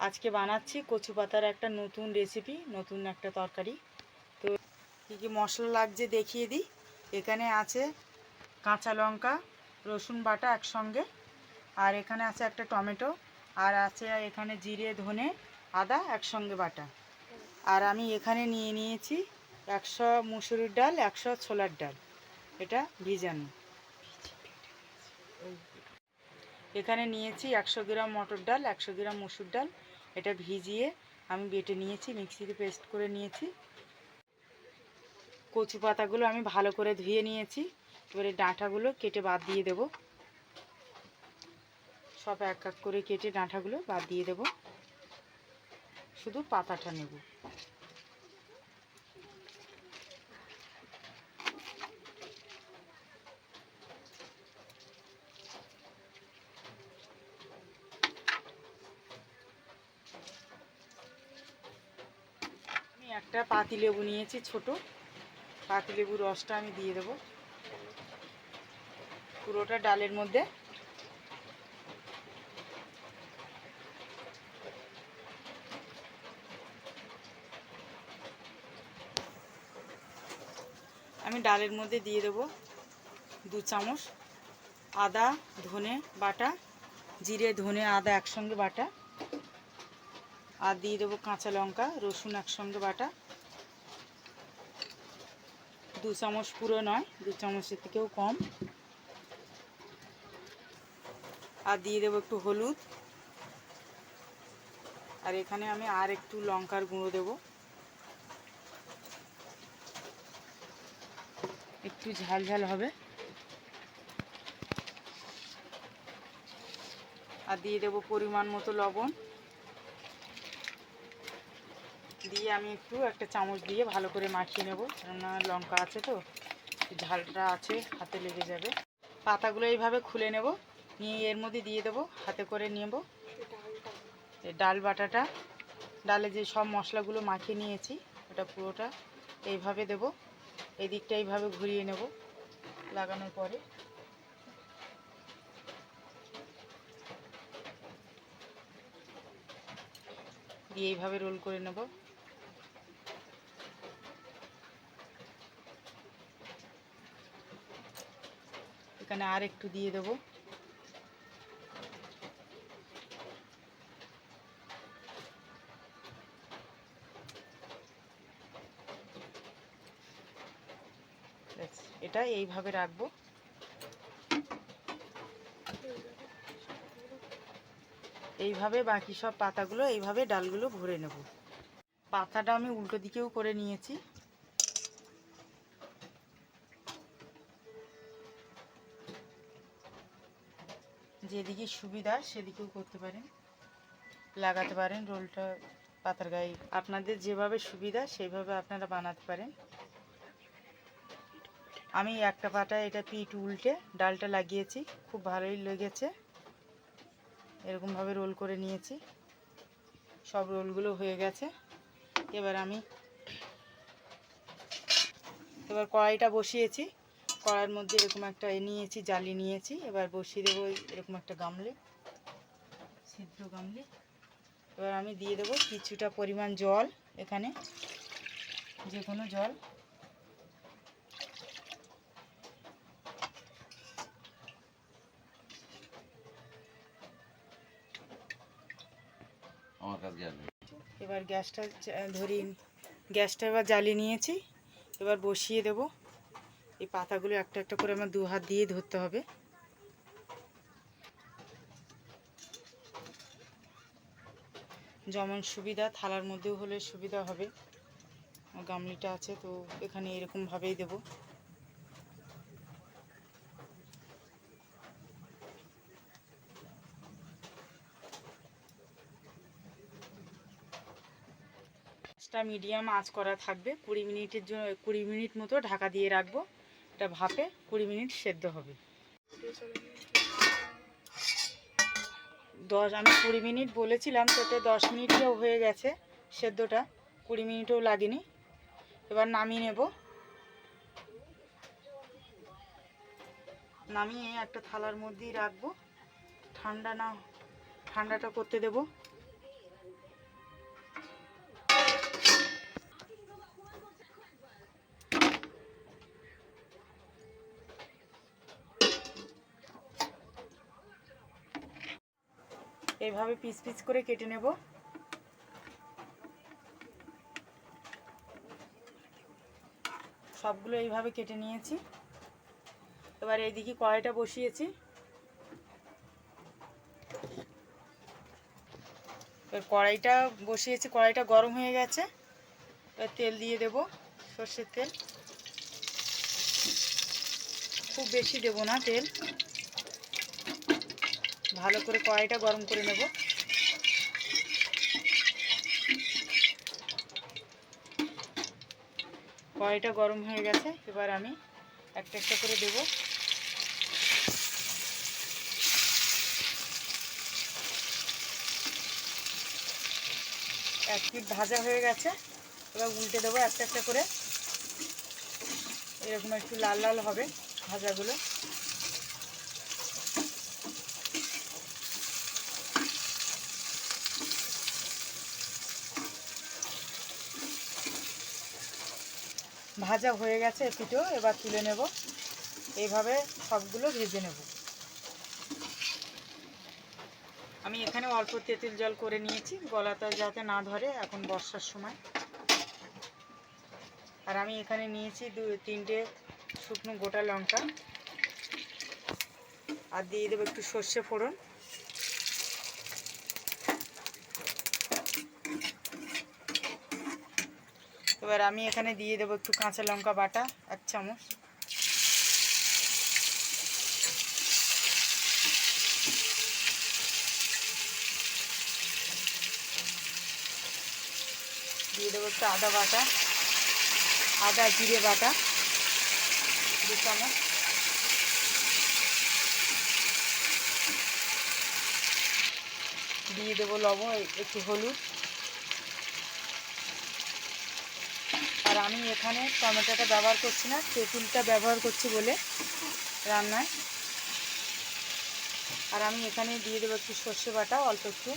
আজকে বানাচ্ছি কচু পাতার একটা নতুন রেসিপি, নতুন একটা তরকারি। তো কী কী মশলা লাগছে দেখিয়ে দিই। এখানে আছে কাঁচা লঙ্কা, রসুন বাটা একসঙ্গে, আর এখানে আছে একটা টমেটো, আর আছে এখানে জিরে, ধনে, আদা একসঙ্গে বাটা। আর আমি এখানে নিয়ে নিয়েছি 100 মুসুরির ডাল, 100 ছোলার ডাল, এটা ভিজানো। এখানে নিয়েছি 100 গ্রাম মটর ডাল, 100 গ্রাম মসুর ডাল, এটা ভিজিয়ে আমি বেটে নিয়েছি, মিক্সিতে পেস্ট করে নিয়েছি। কচু পাতাগুলো আমি ভালো করে ধুয়ে নিয়েছি। এবারে ডাঁটাগুলো কেটে বাদ দিয়ে দেব, সব এক এক করে কেটে ডাঁটাগুলো বাদ দিয়ে দেব, শুধু পাতাটা নেব। আমি একটা পাতিলেবু নিয়েছি, ছোট পাতিলেবুর রসটা আমি দিয়ে দেব পুরোটা ডালের মধ্যে। আমি ডালের মধ্যে দিয়ে দেব 2 চামচ আদা ধনে বাটা, জিরে ধনে আদা একসঙ্গে বাটা, আর দিয়ে দেবো কাঁচা লঙ্কা রসুন একসঙ্গে বাটা, 2 চামচ পুরো নয়, 2 চামচের থেকেও কম। আর দিয়ে দেবো একটু হলুদ, আর এখানে আমি আর একটু লঙ্কার গুঁড়ো দেব, একটু ঝাল ঝাল হবে। আর দিয়ে দেবো পরিমাণ মতো লবণ, দিয়ে আমি একটু একটা চামচ দিয়ে ভালো করে মাখিয়ে নেব, কেননা লঙ্কা আছে তো, ঝালটা আছে, হাতে লেগে যাবে। পাতাগুলো এইভাবে খুলে নেব, নিয়ে এর মধ্যে দিয়ে দেবো, হাতে করে নেব এই ডাল বাটাটা। ডালে যে সব মশলাগুলো মাখিয়ে নিয়েছি ওটা পুরোটা এইভাবে দেব, এই দিকটা এইভাবে ঘুরিয়ে নেব লাগানোর পরে। দিয়ে এইভাবে রোল করে নেব। এখানে আর একটু দিয়ে দেব, এটা এইভাবে রাখবো। এইভাবে বাকি সব পাতাগুলো এইভাবে ডালগুলো ভরে নেব। পাতাটা আমি উল্টো দিকেও করে নিয়েছি। যেদিকে সুবিধা সেদিকেও করতে পারেন, লাগাতে পারেন রোলটা পাতার গায়ে, আপনাদের যেভাবে সুবিধা সেইভাবে আপনারা বানাতে পারেন। আমি একটা পাতায় এটা পিঠ উল্টে ডালটা লাগিয়েছি, খুব ভালোই লেগেছে। এরকমভাবে রোল করে নিয়েছি, সব রোলগুলো হয়ে গেছে। এবার কড়াইটা বসিয়েছি, কড়াইয়ের মধ্যে এরকম একটা নিয়েছি, জালি নিয়েছি। এবার বসিয়ে দেবো এরকম একটা গামলি, ছিদ্র গামলি। এবার আমি দিয়ে দেবো কিছুটা পরিমাণ জল, এখানে যে কোনো জল। এবার গ্যাসটা গ্যাসটা এবার জ্বালিয়ে নিয়েছি। এবার বসিয়ে দেব। এই পাতাগুলো একটা একটা করে আমার 2 হাত দিয়ে ধরতে হবে। যেমন সুবিধা, থালার মধ্যেও হলে সুবিধা হবে। গামলিটা আছে তো এখানে এরকমভাবেই দেব। গ্যাসটা মিডিয়াম আঁচ করা থাকবে। 20 মিনিটের জন্য 20 মিনিট মতো ঢাকা দিয়ে রাখবো। এটা ভাপে 20 মিনিট সেদ্ধ হবে। আমি 20 মিনিট বলেছিলাম, তো এটা 10 মিনিটও হয়ে গেছে সেদ্ধটা, 20 মিনিটও লাগেনি। এবার নামিয়ে নেব। নামিয়ে একটা থালার মধ্যেই রাখবো, ঠান্ডাটা করতে দেব। এইভাবে পিস পিস করে কেটে নেব। সবগুলো এইভাবে কেটে নিয়েছি। এবার এইদিকে কড়াইটা বসিয়েছি। এবার কড়াইটা গরম হয়ে গেছে। এবার তেল দিয়ে দেব, সর্ষের তেল। খুব বেশি দেব না তেল, ভালো করে কড়াইটা গরম করে নেব। কড়াইটা গরম হয়ে গেছে, এবার আমি একটা একটা করে দেব। এক পিঠ ভাজা হয়ে গেছে, এবার উল্টে দেবো একটা একটা করে। এরকম একটু লাল লাল হবে ভাজাগুলো। ভাজা হয়ে গেছে পিঠেও, এবার তুলে নেব। এইভাবে সবগুলো ভেজে নেব। আমি এখানে অল্প তেঁতুল জল করে নিয়েছি, গলাটা যাতে না ধরে এখন বর্ষার সময়। আর আমি এখানে নিয়েছি 2-3টে শুকনো গোটা লঙ্কা, আর দিয়ে দেবো একটু সর্ষে ফোড়ন। এবার আমি এখানে দিয়ে দেবো একটু কাঁচা লঙ্কা বাটা 1 চামচ। দিয়ে দেবো একটু আদা জিরে বাটা 2 চামচ। দিয়ে দেবো লবণ, একটু হলুদ। আর আমি এখানে টমেটোটা ব্যবহার করছি না, তেঁতুলটা ব্যবহার করছি বলে রান্নায়। আর আমি এখানে দিয়ে দেবো একটু সর্ষে বাটা, অল্প একটু।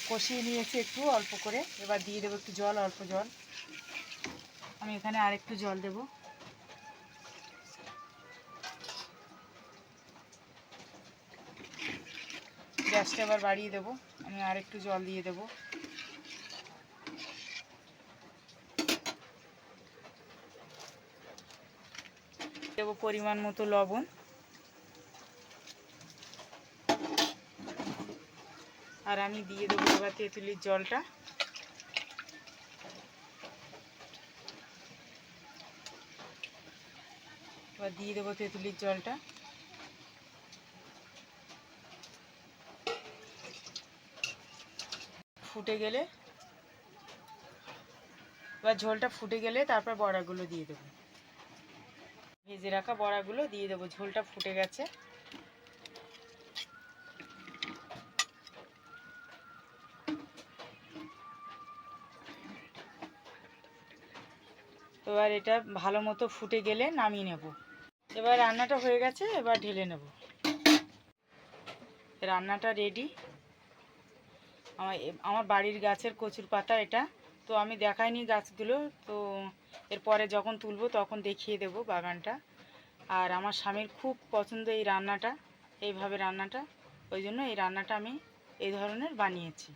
কষিয়ে নিয়েছি একটু অল্প করে। এবার দিয়ে দেবো একটু জল, অল্প জল। আমি এখানে আরেকটু জল দেব। গ্যাসটা এবার বাড়িয়ে দেবো, আমি আরেকটু জল দিয়ে দেবো। দেবো পরিমাণ মতো লবণ। আর আমি দিয়ে দেবো এবার তেঁতুলির জলটা। এবার দিয়ে দেবো তেঁতুলির জলটা। ফুটে গেলে, এবার ঝোলটা ফুটে গেলে তারপর বড়াগুলো দিয়ে দেবো। ভেজে রাখা বড়াগুলো দিয়ে দেবো। ঝোলটা ফুটে গেছে। এবার এটা ভালো মতো ফুটে গেলে নামিয়ে নেব। এবার রান্নাটা হয়ে গেছে, এবার ঢেলে নেব। রান্নাটা রেডি। আমার বাড়ির গাছের কচুর পাতা এটা। তো আমি দেখাইনি গাছগুলো, তো এরপরে যখন তুলবো তখন দেখিয়ে দেব বাগানটা। আর আমার স্বামীর খুব পছন্দ এই রান্নাটা, এইভাবে রান্নাটা। ওই জন্য এই রান্নাটা আমি এই ধরনের বানিয়েছি।